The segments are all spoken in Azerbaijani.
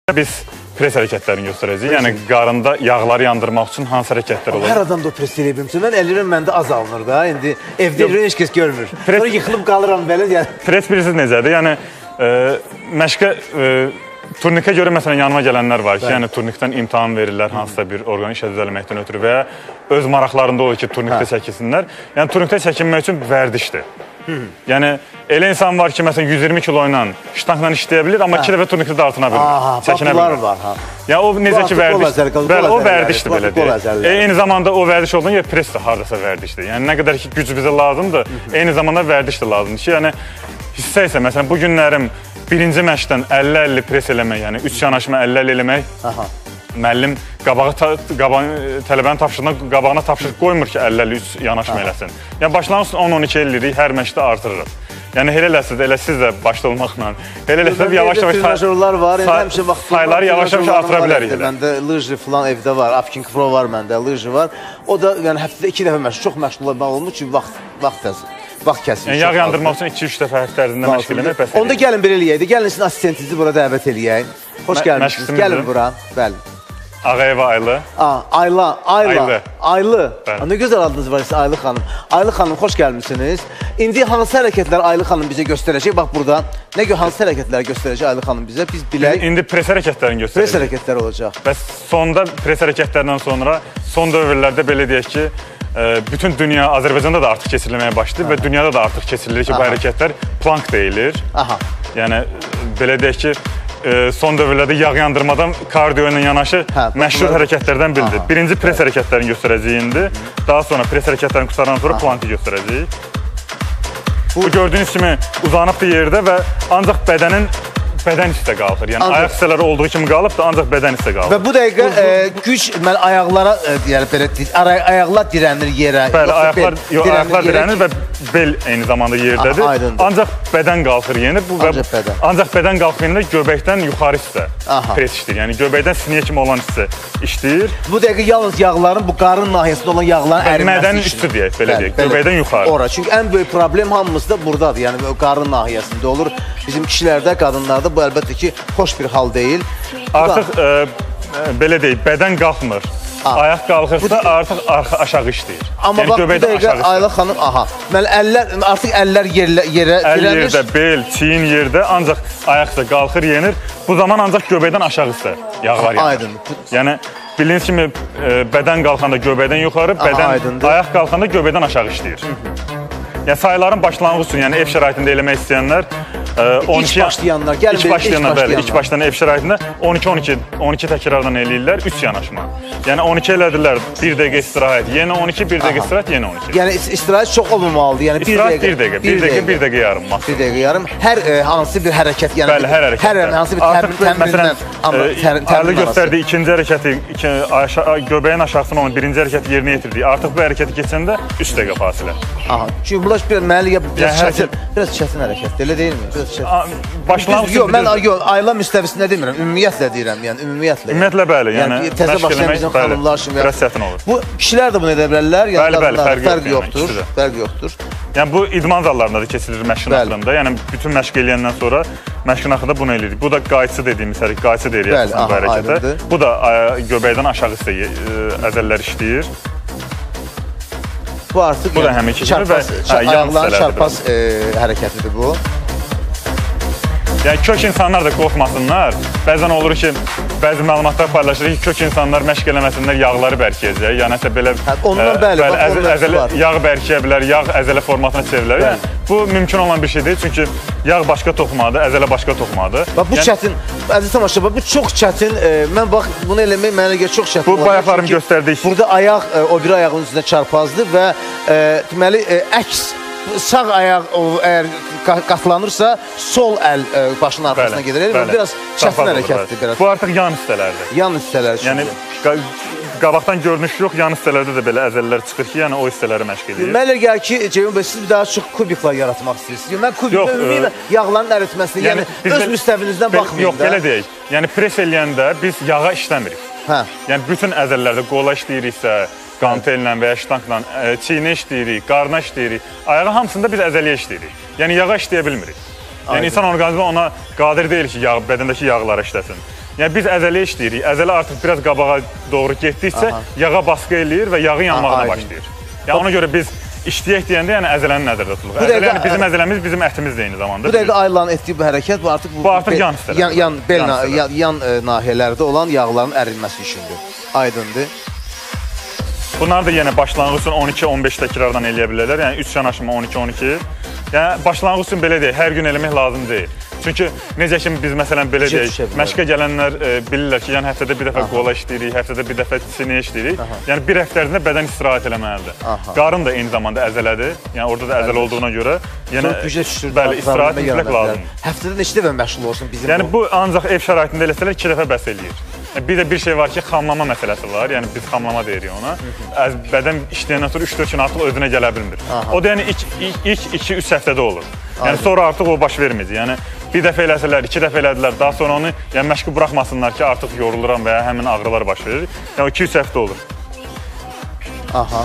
Biz pres hərəkətlərini göstərəcəyik. Yəni qarında yağları yandırmaq üçün hansı hərəkətlər olur? Hər adam da o pres eləyə bilmirsə. Mən əllərim məndə azalmır da. İndi evdə heç kəs görmür. Sonra yıxılıb qalıram belə. Pres bilirsiniz necədir? Yəni məşqə turnikə görə məsələn yanıma gələnlər var ki, yəni turnikdən imtahan verirlər hansısa bir orqanı işə düzəlməkdən ötürü və ya öz maraqlarında olur ki, turnikdə çəkinsinlər. Yəni turnikdə çəkinmək üçün vərdişdir. Yəni elə insan var ki, məsələn 120 kilo ilə ştankla işləyə bilir, amma 2 dəfə turnikdə dartına bilir, çəkinə bilir. Yəni o necə ki vərdiş, bəli, o vərdişdir belə deyək. Eyni zamanda o vərdiş olduğunda pres də hardasa vərdişdir. Yəni nə qədər ki güc bizə lazımdır, eyni zamanda vərdiş də lazımdır ki, yəni hissə isə məsələn bu günlərim birinci məşqdən 50-50 pres eləmək, yəni 3 yanaşma 50-50 eləmək, müəllim tələbənin tapşırığına qabağına tapşırıq qoymur ki 50-53 yanaşma eləsin. Yəni başlanğıc 10-12 eləyirik, hər məşqdə artırırıq. Yəni elə eləsiniz, elə siz də başda olmaqla, elə eləsiniz yavaş-yavaş sayıları yavaş-yavaş artıra bilərik. Məndə lıjı falan evdə var, Apkin Pro var məndə, lıjı var. O da yəni həftədə 2 dəfə məşq, çox məşq olmur ki, vaxt kəsir. Yəni yağ yandırmaq üçün 2-3 dəfə həftə ərzində məşq eləmək bəs. Onda gəlin belə eləyək də, gəlin sizin assistentinizi bura dəvət eləyək. Xoş gəlmişsiniz, gəlin bura, bəli. Ağayeva Aylı. Aylı. Ne güzel adınız var Aylı xanım. Aylı xanım, xoş gəlmişsiniz. İndi hansı hərəkətlər Aylı xanım bizə göstərəcək? Bax burada, hansı hərəkətləri göstərəcək Aylı xanım bizə? Biz bilək. İndi pres hərəkətlərini göstərəcək. Pres hərəkətləri olacaq. Bəs sonda pres hərəkətlərindən sonra, son dövrlərdə belə deyək ki, bütün dünya, Azərbaycanda da artıq keçirilməyə başlayır və dünyada da artıq keçirilir ki, bu hərəkətlər plank deyilir. Yəni, belə deyək ki, son dövrlərdə yağ yandırmadan kardiyo ilə yanaşı məşhur hərəkətlərdən biridir. Birinci pres hərəkətlərini göstərəcəyik indi. Daha sonra pres hərəkətlərini qurtarandan sonra plankı göstərəcəyik. Bu gördüyünüz kimi uzanıbdır yerdə və ancaq bədən hissə qalxır. Yəni ayaq hissələri olduğu kimi qalıb da ancaq bədən hissə qalır. Və bu dəqiqə güc ayaqlara, yəni belə ayaqlar dirənir yerə. Bəli, ayaqlar dirənir və bel eyni zamanda yerdədir. Ancaq bədən qalxır yenir. Ancaq bədən qalxır yenir göbəkdən yuxarı hissə pres işləyir. Yəni göbəkdən sinəyə kimi olan hissə işləyir. Bu dəqiqə yalnız yağların, bu qarın nahiyəsində olan yağların əriməsi mədənin üstü deyək, belə deyək, göbəkdən yuxarı. Ora, çünki ən böyük problem hamımızda buradadır. Yəni qarın nahiyəsində olur. Bizim kişilərdə, qadınlarda bu əlbəttə ki, xoş bir hal deyil. Artıq, belə deyək, bədən qalxmır. Ayaq qalxırsa artıq aşağı işləyir. Amma bax, bu dəqiqə Ayla xanım, artıq əllər yerə dirənir. Əl yerdə, bel, çiyin yerdə, ancaq ayaq isə qalxır, yenir. Bu zaman ancaq göbəkdən aşağı isə yağlar yanır. Yəni, bildiğiniz kimi bədən qalxanda göbəkdən yuxarı, ayaq qalxanda göbəkdən aşağı işləyir. Yəni sayıların başlanğıc üçün, yəni ev şəraitində eləmək istəyənlər İlk başlayanlar, ilk başlayan ev şəraitində 12 təkrardan eləyirlər, 3 yanaşma. Yəni 12 elədilər, 1 dəqiqə istirahət, yenə 12, 1 dəqiqə istirahət, yenə 12. Yəni istirahət çox olmamalıdır, yəni 1 dəqiqə. 1 dəqiqə yarım. 1 dəqiqə yarım. Hər hansı bir hərəkət, yəni bəli, hər hərəkət. Hər hansı bir təmrindən. Məsələn, göstərdiyi ikinci hərəkəti, göbəyin aşağısına olan birinci hərəkəti yerinə yetirdiyi, artıq bu hərəkəti keçəndə 3 dəqiqə fasilə. Çünki bunlar biraz çətin hərəkətdir, elə deyilmi? Başlanğıc. Mən ayla müstəvisində demirəm, ümumiyyətlə deyirəm, yəni ümumiyyətlə. Ümumiyyətlə bəli, yəni təzə başlayan bizim xanımlar kimi. Biraz çətin olur. Bu kişilər də bunu edə bilərlər, yəni fərq yoxdur. Yəni bu idman zallarında da keçirilir məşqin axırında, yəni bütün məşq eləyəndən sonra məşqin axırında bunu eləyirik. Bu da qayçı dediyimiz qayçı deyirik bu hərəkətə. Bu da göbəkdən aşağı hissə əzələlər işləyir. Bu artıq ayaqların çarpaz hərəkətidir bu. Yəni kök insanlar da qorxmasınlar. Bəzən olur ki, bəzi məlumatlar paylaşır ki, kök insanlar məşq eləməsinlər, yağları bərkiyəcək. Yəni nəsə belə yağ bərkiyə bilər, yağ əzələ formatına çevrilir. Bu mümkün olan bir şey deyil, çünki yağ başqa toxumadır, əzələ başqa toxumadır. Bu çətin, əziz tamaşaçılar, bu çox çətin. Mən bax, bunu eləmək mənə görə çox çətin. Bu bayaqlarım göstərdik. Burada ayaq o biri ayağın üstündə çarpazdır və deməli, əks sağ ayaq əgər qatlanırsa, sol əl başının arxasına gedir. Biraz çətin hərəkətdir. Bu artıq yan hissələrdir. Yan hissələr. Yəni, qabaqdan görünüş yox, yan hissələrdə də belə əzələlər çıxır ki, yəni o hissələri məşq edir. Mənə gəlir ki, Ceyhun bəy, siz daha çox kubiklar yaratmaq istəyirsiniz. Mən kubiklə ümumiyyətlə yağların əritməsini, yəni öz müstəvinizdən baxmayın da. Yox, belə deyək. Yəni, pres eləyəndə biz yağa işləmirik. Yəni, bütün əzələlərdə qola işləyiriksə, qantellə və ya ştankla çiynə işləyirik, qarna işləyirik, ayağı hamısında biz əzəliyə işləyirik. Yəni, yağa işləyə bilmirik. Yəni, insan orqanizmi ona qadir deyil ki, bədəndəki yağları işləsin. Yəni biz əzələ işləyirik. Əzələ artıq biraz qabağa doğru getdikcə yağa baskı eləyir və yağın yanmağına başlayır. Yəni ona görə biz işləyək deyəndə yəni əzələni nəzərdə tutuluq. Əzələ yəni bizim əzələmiz bizim ətimiz də eyni zamanda. Bu dəqiqə Aylanın etdiyi bu hərəkət bu artıq yan hissələr. yan nahiyələrdə olan yağların ərilməsi üçündür. Aydındır. Bunlar da yenə başlanğıc üçün 12-15 təkrardan eləyə bilərlər. Yəni 3 yanaşma 12-12. Yəni başlanğıc üçün belə deyil, hər gün eləmək lazım deyil. Çünki necə ki biz məsələn belə deyək, məşqə gələnlər bilirlər ki, yəni həftədə bir dəfə qola işləyirik, həftədə bir dəfə sinə işləyirik. Yəni bir həftə ərzində bədən istirahət eləməlidir. Qarın da eyni zamanda əzələdir. Yəni orada da əzələ olduğuna görə, yəni bəli, istirahət etmək lazımdır. Həftədə neçə dəfə məşğul olsun bizim? Yəni bu ancaq ev şəraitində eləsələr 2 dəfə bəs eləyir. Bir də bir şey var ki, xamlama məsələsi var. Yəni biz xamlama deyirik ona. Bədən işləyəndən sonra 3-4 gün artıq özünə gələ bilmir. O da yəni ilk 2-3 həftədə olur. Yəni sonra artıq o baş verməyəcək. Yəni bir dəfə eləsələr, 2 dəfə elədilər, daha sonra onu yəni məşqi buraxmasınlar ki, artıq yoruluram və ya həmin ağrılar baş verir. Yəni o 2-3 həftə olur. Aha.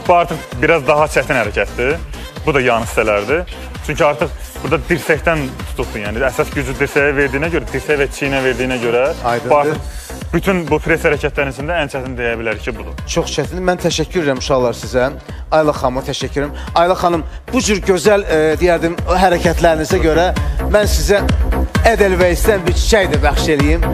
Bu artıq biraz daha çətin hərəkətdir. Bu da yan hissələrdir. Çünki artıq burada dirsəkdən tutubdur, yəni əsas gücü dirsəyə verdiyinə görə, dirsək və çiynə verdiyinə görə bu artıq bütün bu pres hərəkətlərin içində ən çətin deyə bilərik ki, budur. Çox çətindir. Mən təşəkkür edirəm uşaqlar sizə. Ayla xanıma təşəkkür edirəm. Ayla xanım, bu cür gözəl deyərdim hərəkətlərinizə görə mən sizə Edelweissdən bir çiçək də bəxş edeyim.